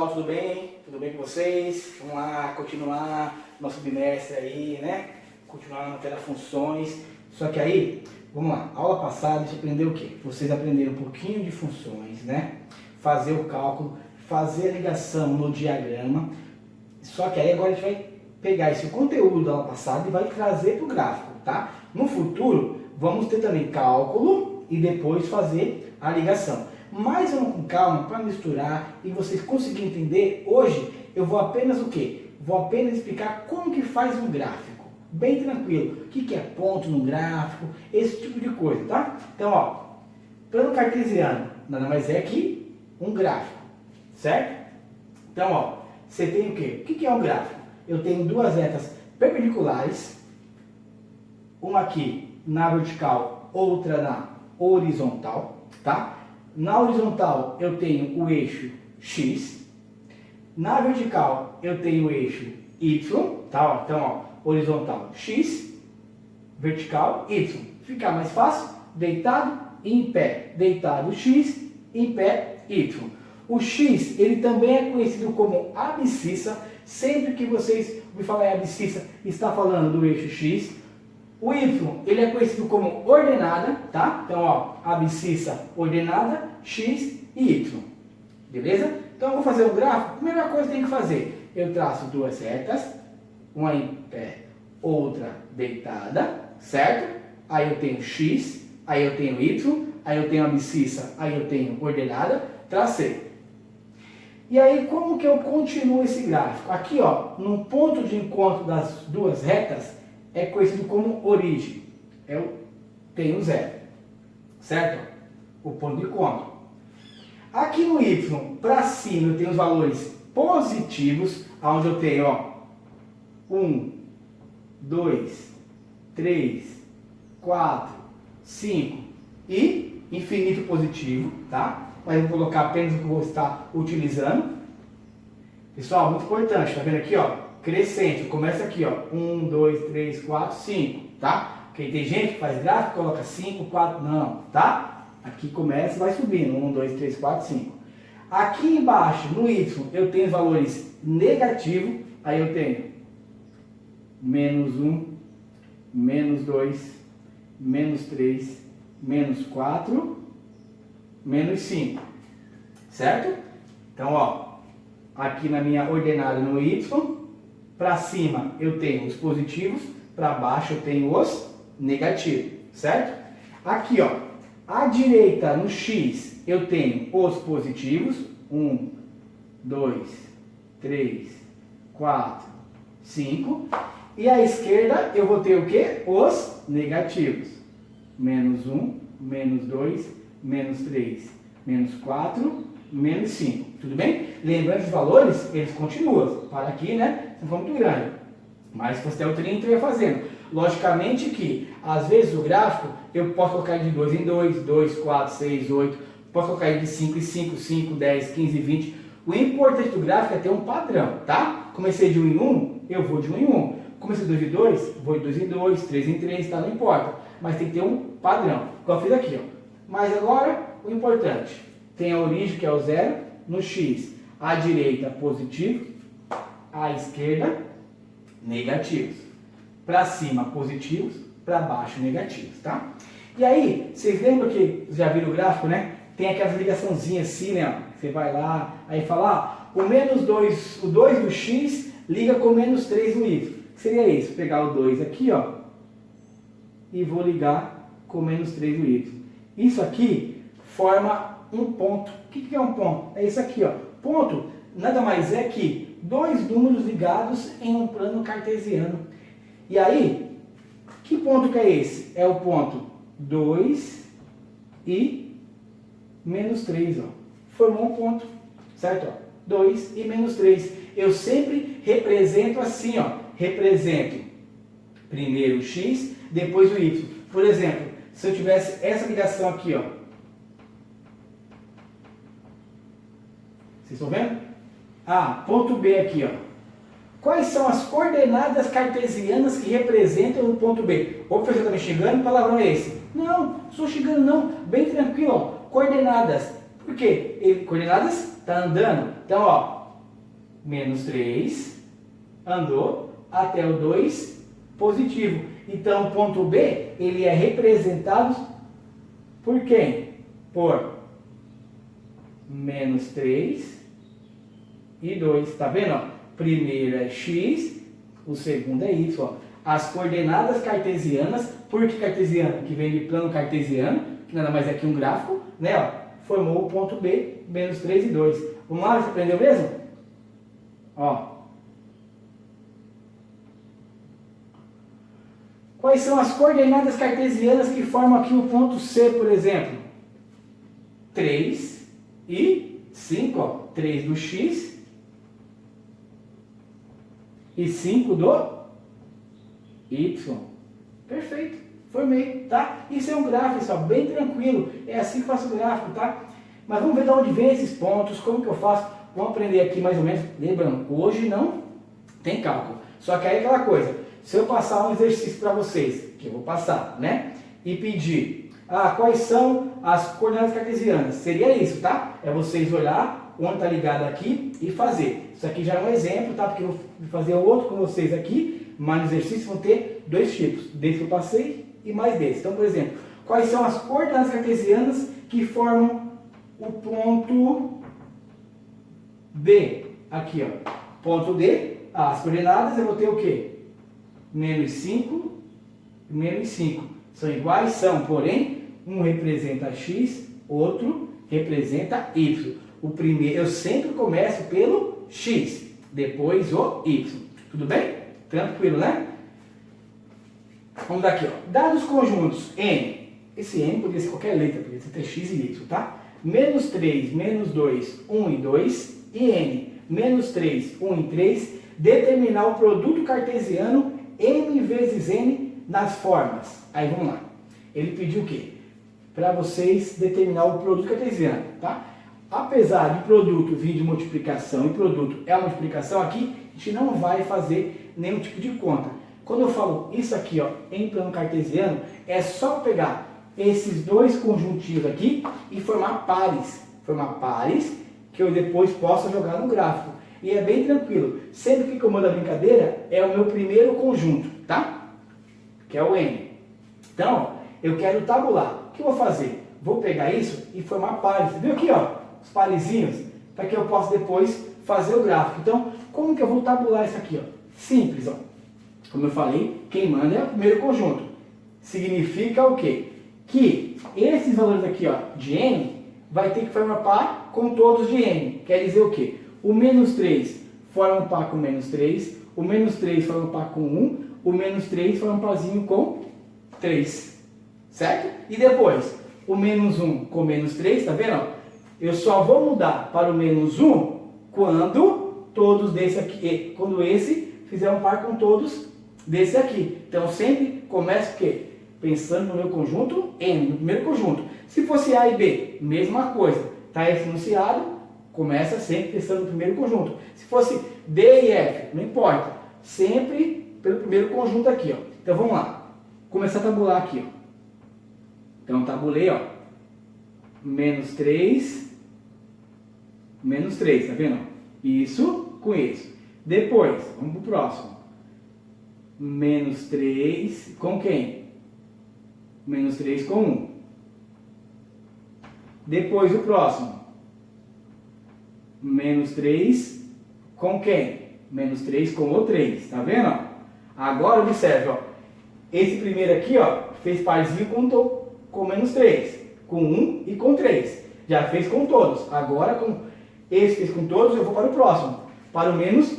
pessoal, tudo bem? Tudo bem com vocês? Vamos lá, continuar nosso bimestre aí, né? Continuar na matéria funções. Só que aí, vamos lá, aula passada a gente aprendeu o quê? Vocês aprenderam um pouquinho de funções, né? Fazer o cálculo, fazer a ligação no diagrama. Só que aí agora a gente vai pegar esse conteúdo da aula passada e vai trazer para o gráfico, tá? No futuro, vamos ter também cálculo e depois fazer a ligação. Mas vamos com calma para misturar e vocês conseguirem entender. Hoje eu vou apenas o quê? Vou apenas explicar como que faz um gráfico. Bem tranquilo. O que é ponto no gráfico, esse tipo de coisa, tá? Então, ó, plano cartesiano nada mais é que um gráfico, certo? Então, ó, você tem o quê? O que é um gráfico? Eu tenho duas retas perpendiculares, uma aqui na vertical, outra na horizontal, tá? Na horizontal eu tenho o eixo X, na vertical eu tenho o eixo Y, tá? Então, ó, horizontal X, vertical Y. Fica mais fácil, deitado e em pé. Deitado X, em pé Y. O X, ele também é conhecido como abscissa. Sempre que vocês me falar em abscissa, está falando do eixo X. O Y, ele é conhecido como ordenada, tá? Então, ó, abscissa, ordenada, X e Y. Beleza? Então, eu vou fazer um gráfico. Primeira coisa que tem que fazer, eu traço duas retas, uma em pé, outra deitada, certo? Aí eu tenho X, aí eu tenho Y, aí eu tenho abscissa, aí eu tenho ordenada, tracei. E aí, como que eu continuo esse gráfico? Aqui, ó, no ponto de encontro das duas retas, é conhecido como origem. Eu tenho zero, certo? O ponto de encontro. Aqui no Y, para cima, eu tenho os valores positivos, onde eu tenho, ó, 1, 2, 3, 4, 5 e infinito positivo, tá? Mas eu vou colocar apenas o que eu vou estar utilizando. Pessoal, muito importante, tá vendo aqui, ó? Crescente, começa aqui, ó, 1, 2, 3, 4, 5, tá? Porque tem gente que faz gráfico, coloca 5, 4, não, tá? Aqui começa e vai subindo, 1, 2, 3, 4, 5. Aqui embaixo, no Y, eu tenho os valores negativos, aí eu tenho menos 1, menos 2, menos 3, menos 4, menos 5, certo? Então, ó, aqui na minha ordenada no Y, para cima eu tenho os positivos, para baixo eu tenho os negativos, certo? Aqui, ó, à direita no X eu tenho os positivos, 1, 2, 3, 4, 5, e à esquerda eu vou ter o quê? Os negativos, menos 1, menos 2, menos 3, menos 4, menos 5, tudo bem? Lembrando os valores, eles continuam, para aqui, né? Não for muito grande, mas se fosse até o 30 eu ia fazendo. Logicamente que, às vezes, o gráfico, eu posso colocar de 2 em 2, 2, 4, 6, 8, posso colocar de 5 em 5, 5, 10, 15, 20. O importante do gráfico é ter um padrão, tá? Comecei de 1 em 1, eu vou de 1 em 1. Comecei de 2 em 2, vou de 2 em 2, 3 em 3, tá? Não importa. Mas tem que ter um padrão, igual eu fiz aqui, ó. Mas agora, o importante, tem a origem, que é o zero, no X, à direita, positivo, à esquerda, negativos. Para cima, positivos, para baixo, negativos, tá? E aí, vocês lembram que, já viram o gráfico, né? Tem aquelas ligaçãozinhas assim, né? Você vai lá, aí fala, o menos 2, o 2 do X liga com o menos 3 do Y. Que seria isso? Vou pegar o 2 aqui, ó, e vou ligar com o menos 3 do Y. Isso aqui forma um ponto. O que é um ponto? É isso aqui, ó. Ponto nada mais é que dois números ligados em um plano cartesiano. E aí, que ponto que é esse? É o ponto 2 e menos 3, ó. Formou um ponto, certo? Ó, 2 e menos 3. Eu sempre represento assim, ó. Represento primeiro o X, depois o Y. Por exemplo, se eu tivesse essa ligação aqui, ó. Vocês estão vendo? Ah, ponto B aqui, ó. Quais são as coordenadas cartesianas que representam o ponto B? O professor está me xingando, que palavrão é esse? Não, estou xingando não, bem tranquilo, ó. Coordenadas. Por quê? Coordenadas está andando. Então, ó, menos 3, andou até o 2 positivo. Então, o ponto B, ele é representado por quem? Por menos 3 e 2. Tá vendo? Ó? Primeiro é x, o segundo é y. Ó. As coordenadas cartesianas, por que cartesiano? Que vem de plano cartesiano, que nada mais é que um gráfico, né? Ó, formou o ponto B, menos 3 e 2. Vamos lá, você aprendeu mesmo? Ó. Quais são as coordenadas cartesianas que formam aqui o ponto C, por exemplo? 3 e 5, ó. 3 do x e 5 do y. Perfeito, formei, tá? Isso é um gráfico, pessoal, bem tranquilo. É assim que eu faço o gráfico, tá? Mas vamos ver de onde vem esses pontos, como que eu faço. Vamos aprender aqui mais ou menos. Lembrando, hoje não tem cálculo. Só que aí é aquela coisa, se eu passar um exercício para vocês, que eu vou passar, né? E pedir, quais são as coordenadas cartesianas? Seria isso, tá? É vocês olhar onde está ligado aqui e fazer. Isso aqui já é um exemplo, tá? Porque eu vou fazer outro com vocês aqui, mas no exercício vão ter dois tipos. Desse que eu passei e mais desse. Então, por exemplo, quais são as coordenadas cartesianas que formam o ponto D? Aqui, ó. Ponto D, as coordenadas eu vou ter o quê? Menos 5 e menos 5. São iguais? São, porém, um representa x, outro representa y. O primeiro, eu sempre começo pelo x, depois o y. Tudo bem? Tranquilo, né? Vamos daqui, ó. Dados conjuntos n. Esse n poderia ser qualquer letra, poderia ser x e y, tá? Menos 3, menos 2, 1 e 2, e n. Menos 3, 1 e 3. Determinar o produto cartesiano m vezes n nas formas. Aí vamos lá. Ele pediu o quê? Para vocês determinar o produto cartesiano, tá? Apesar de produto vir de multiplicação e produto é a multiplicação, aqui a gente não vai fazer nenhum tipo de conta. Quando eu falo isso aqui, ó, em plano cartesiano, é só pegar esses dois conjuntinhos aqui e formar pares. Formar pares que eu depois possa jogar no gráfico. E é bem tranquilo. Sempre que comanda a brincadeira é o meu primeiro conjunto, tá? Que é o n. Então, eu quero tabular. O que eu vou fazer? Vou pegar isso e formar pares. Viu aqui, ó? Os parezinhos, para que eu possa depois fazer o gráfico. Então, como que eu vou tabular isso aqui, ó? Simples, ó. Como eu falei, quem manda é o primeiro conjunto. Significa o quê? Que esses valores aqui, ó, de n, vai ter que formar par com todos de n. Quer dizer o quê? O menos 3 forma um par com menos 3, o menos 3 forma um par com 1, o menos 3 forma um parzinho com 3. Certo? E depois, o menos 1 com menos 3, tá vendo? Ó? Eu só vou mudar para o menos 1 quando todos desse aqui, quando esse fizer um par com todos desse aqui. Então, sempre começo o quê? Pensando no meu conjunto n, no primeiro conjunto. Se fosse A e B, mesma coisa. Está esse enunciado, começa sempre pensando no primeiro conjunto. Se fosse D e F, não importa. Sempre pelo primeiro conjunto aqui, ó. Então, vamos lá. Começar a tabular aqui, ó. Então, tabulei, ó. Menos 3, tá vendo? Isso com isso. Depois, vamos para o próximo. Menos 3 com quem? Menos 3 com 1. Depois o próximo. Menos 3 com quem? Menos 3 com o 3. Tá vendo? Agora observe, ó. Esse primeiro aqui, ó, fez parzinho com menos 3. Com 1 e com 3. Já fez com todos. Agora, com esse fez com todos, eu vou para o próximo. Para o menos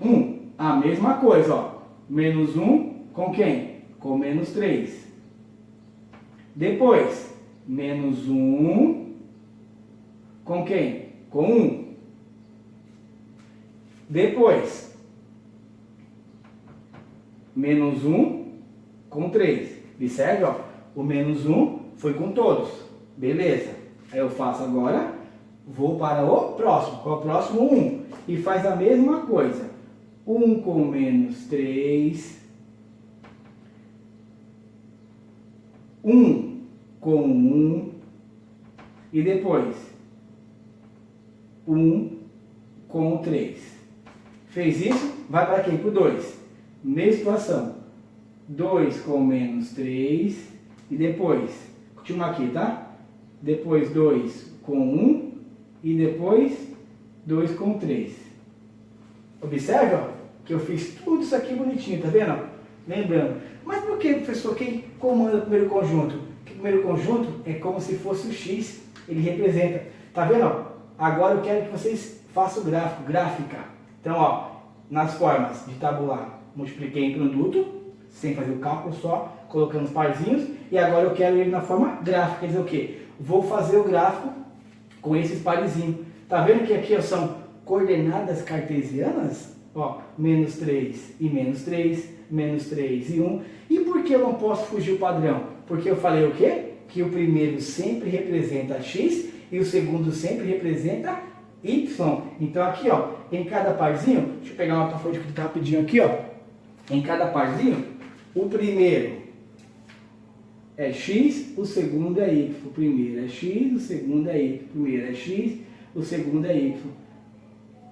1. A mesma coisa, ó. Menos 1 com quem? Com menos 3. Depois, menos 1 com quem? Com 1. Depois, menos 1 com 3. Observe, ó. O menos 1 foi com todos. Beleza. Aí eu faço agora, vou para o próximo. Qual é o próximo? 1. E faz a mesma coisa. 1 com menos 3. 1 com 1. E depois, 1 com 3. Fez isso, vai para quem? Para o 2. Mesma situação. 2 com menos 3. E depois, continua aqui, tá? Depois 2 com 1. E depois 2 com 3. Observe, ó, que eu fiz tudo isso aqui bonitinho, tá vendo? Lembrando. Mas por que, professor, quem comanda o primeiro conjunto? Porque o primeiro conjunto é como se fosse o X, ele representa. Tá vendo? Ó? Agora eu quero que vocês façam o gráfico, gráfica. Então, ó, nas formas de tabular, multipliquei em produto, sem fazer o cálculo, só colocando os parzinhos. E agora eu quero ele na forma gráfica, quer dizer o quê? Vou fazer o gráfico com esses parezinhos. Tá vendo que aqui ó, são coordenadas cartesianas? Ó, menos 3 e menos 3, menos 3 e 1. E por que eu não posso fugir o padrão? Porque eu falei o quê? Que o primeiro sempre representa x e o segundo sempre representa y. Então aqui, ó, em cada parzinho, deixa eu pegar uma outra folha aqui rapidinho aqui, ó. Em cada parzinho, o primeiro é x, o segundo é y. O primeiro é x, o segundo é y. O primeiro é x, o segundo é y.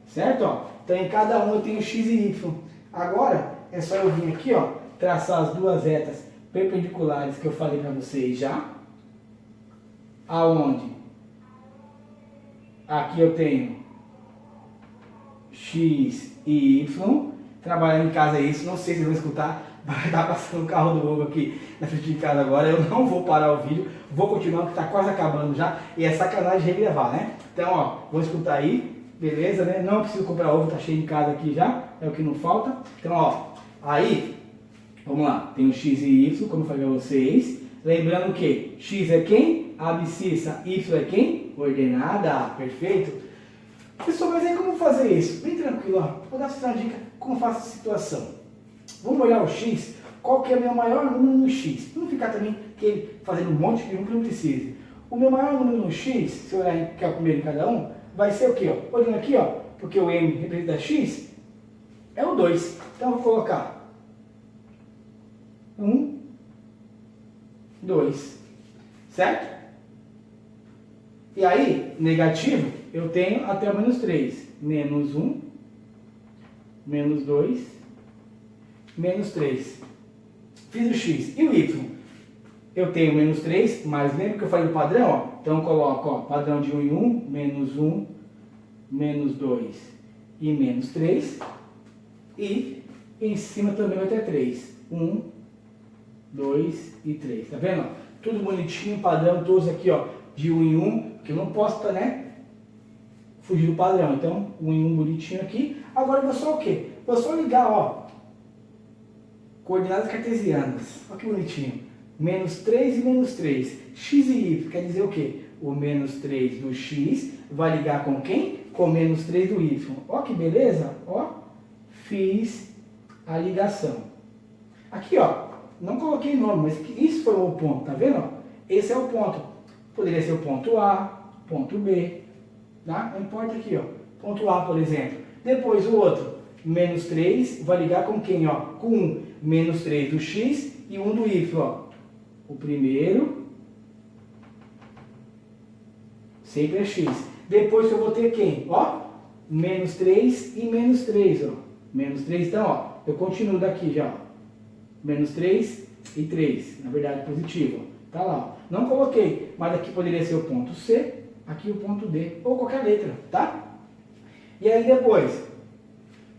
Certo? Ó? Então em cada um eu tenho x e y. Agora é só eu vir aqui, ó, traçar as duas retas perpendiculares que eu falei para vocês já. Aonde? Aqui eu tenho x e y. Trabalhando em casa é isso, não sei se vocês vão escutar. Vai estar passando o carro do Hugo aqui na frente de casa agora. Eu não vou parar o vídeo, vou continuar porque está quase acabando já. E é sacanagem regravar, né? Então, ó, vou escutar aí, beleza, né? Não preciso comprar ovo, tá cheio de casa aqui já, é o que não falta. Então, ó, aí, vamos lá, tem o x e y, como eu falei para vocês. Lembrando que x é quem? Abscissa, y é quem? Ordenada, perfeito. Pessoal, mas aí como fazer isso? Bem tranquilo, ó. Vou dar uma dica como faço essa situação. Vamos olhar o x, qual que é o meu maior número no x? Não ficar também fazendo um monte de número que não precise. O meu maior número no x, se eu olhar que é o primeiro em cada um, vai ser o quê? Ó? Olhando aqui, ó, porque o m representa x, é o 2. Então eu vou colocar 1, 2, certo? E aí, negativo, eu tenho até o menos 3. Menos 1, menos 2, menos 3. Fiz o x. E o y? Eu tenho menos 3, mas lembra que eu falei do padrão? Ó? Então eu coloco ó, padrão de 1 em 1, menos 2 e menos 3. E em cima também vai ter 3. 1, 2 e 3. Tá vendo? Ó? Tudo bonitinho, padrão, todos aqui, ó, de 1 em 1, que eu não posso, né, fugir do padrão. Então, 1 em 1 bonitinho aqui. Agora eu vou só o quê? Vou só ligar, ó, coordenadas cartesianas. Olha que bonitinho. Menos 3 e menos 3. X e y quer dizer o quê? O menos 3 do x vai ligar com quem? Com menos 3 do y. Ó que beleza. Ó, fiz a ligação. Aqui, ó, não coloquei nome, mas isso foi o ponto, tá vendo? Esse é o ponto. Poderia ser o ponto A, ponto B, tá? Não importa aqui, ó. Ponto A, por exemplo. Depois o outro, menos 3, vai ligar com quem, ó? Com 1, menos 3 do x e 1 do y, ó. O primeiro sempre é x. Depois eu vou ter quem? Ó, menos 3 e menos 3, ó. Menos 3, então, ó, eu continuo daqui já, ó. Menos 3 e 3, na verdade positivo, ó. Tá lá, ó. Não coloquei, mas aqui poderia ser o ponto C, aqui o ponto D, ou qualquer letra, tá? E aí depois,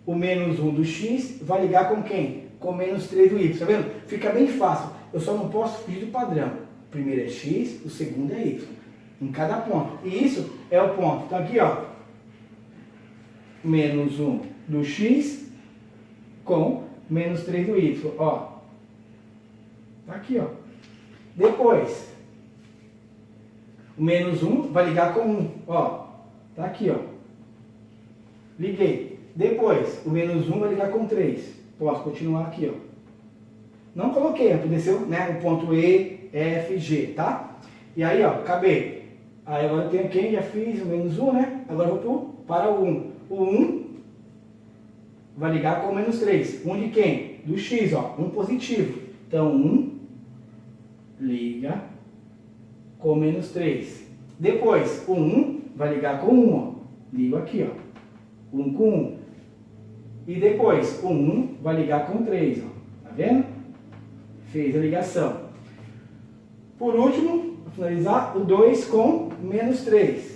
o menos 1 do x vai ligar com quem? Com menos 3 do y, tá vendo? Fica bem fácil, eu só não posso fugir do padrão. O primeiro é x, o segundo é y, em cada ponto. E isso é o ponto. Então aqui, ó, menos 1 do x com menos 3 do y, ó. Tá aqui, ó. Depois, o menos 1 vai ligar com 1, ó. Tá aqui, ó. Liguei. Depois, o menos 1 vai ligar com 3. Posso continuar aqui, ó. Não coloquei, desceu, né, o ponto E, F, G, tá? E aí, ó, acabei. Aí agora eu tenho quem? Já fiz o menos 1, né? Agora eu vou para o 1. O 1 vai ligar com o menos 3. 1 de quem? Do x, ó. 1 positivo. Então, 1 liga com menos 3. Depois, o 1 vai ligar com 1, ó. Ligo aqui, ó. 1 com 1. E depois, o 1 vai ligar com o 3, ó. Tá vendo? Fez a ligação. Por último, para finalizar, o 2 com menos 3.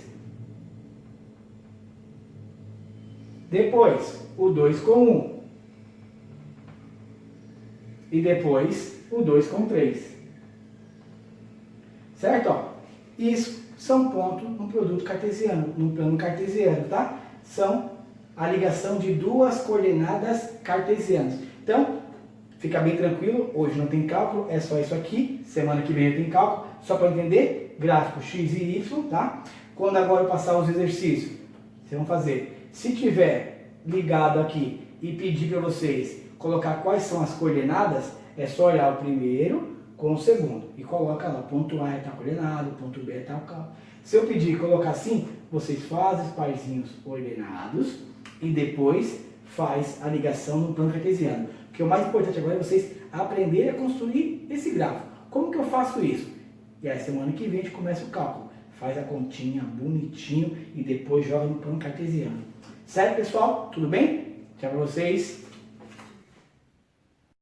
Depois, o 2 com 1. E depois, o 2 com 3. Certo? Ó, isso são pontos no produto cartesiano, no plano cartesiano, tá? São a ligação de duas coordenadas cartesianas. Então, fica bem tranquilo, hoje não tem cálculo, é só isso aqui. Semana que vem tem cálculo, só para entender, gráfico x e y, tá? Quando agora eu passar os exercícios, vocês vão fazer. Se tiver ligado aqui e pedir para vocês colocar quais são as coordenadas, é só olhar o primeiro com o segundo e coloca lá, ponto A é tal coordenado, ponto B é tal. Se eu pedir colocar assim, vocês fazem os parzinhos ordenados e depois faz a ligação no plano cartesiano. Porque o mais importante agora é vocês aprenderem a construir esse gráfico. Como que eu faço isso? E aí semana que vem a gente começa o cálculo. Faz a continha bonitinho e depois joga no plano cartesiano. Certo, pessoal? Tudo bem? Tchau pra vocês.